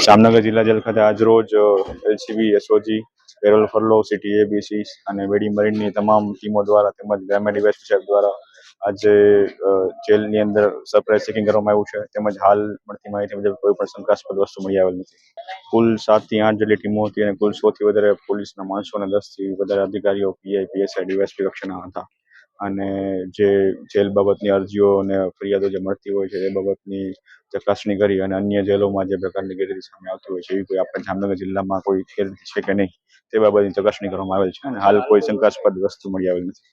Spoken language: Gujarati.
જામનગર જિલ્લા જેલ ખાતે આજરોજ LCB, SOG, parole furlough, city ABC અને વેડી મરીનની તમામ ટીમો દ્વારા તેમજ ગ્રામ્ય ડીવાયએસપી સાહેબ દ્વારા આજે જેલની અંદર સરપ્રાઇઝ ચેકિંગ કરવામાં આવ્યું છે. તેમજ હાલ મળતી માહિતી મુજબ કોઈ પણ શંકાસ્પદ વસ્તુ મળી આવેલ નથી. કુલ 7 થી 8 જેટલી ટીમો હતી અને કુલ 100 થી વધારે પોલીસના માણસો અને 10 થી વધારે અધિકારીઓ, પીઆઈ, પીએસઆઈ, ડીવાયએસપી કક્ષાના હતા. અને જે જેલ બાબતની અરજીઓ અને ફરિયાદો જે મળતી હોય છે એ બાબતની ચકાસણી કરી અને અન્ય જેલોમાં જે પ્રકારની ગેરરીતિ સામે આવતી હોય છે એવી કોઈ આપણા જામનગર જિલ્લામાં કોઈ ગેરરીતિ છે કે નહીં તે બાબતની ચકાસણી કરવામાં આવેલ છે અને હાલ કોઈ શંકાસ્પદ વસ્તુ મળી આવેલ નથી.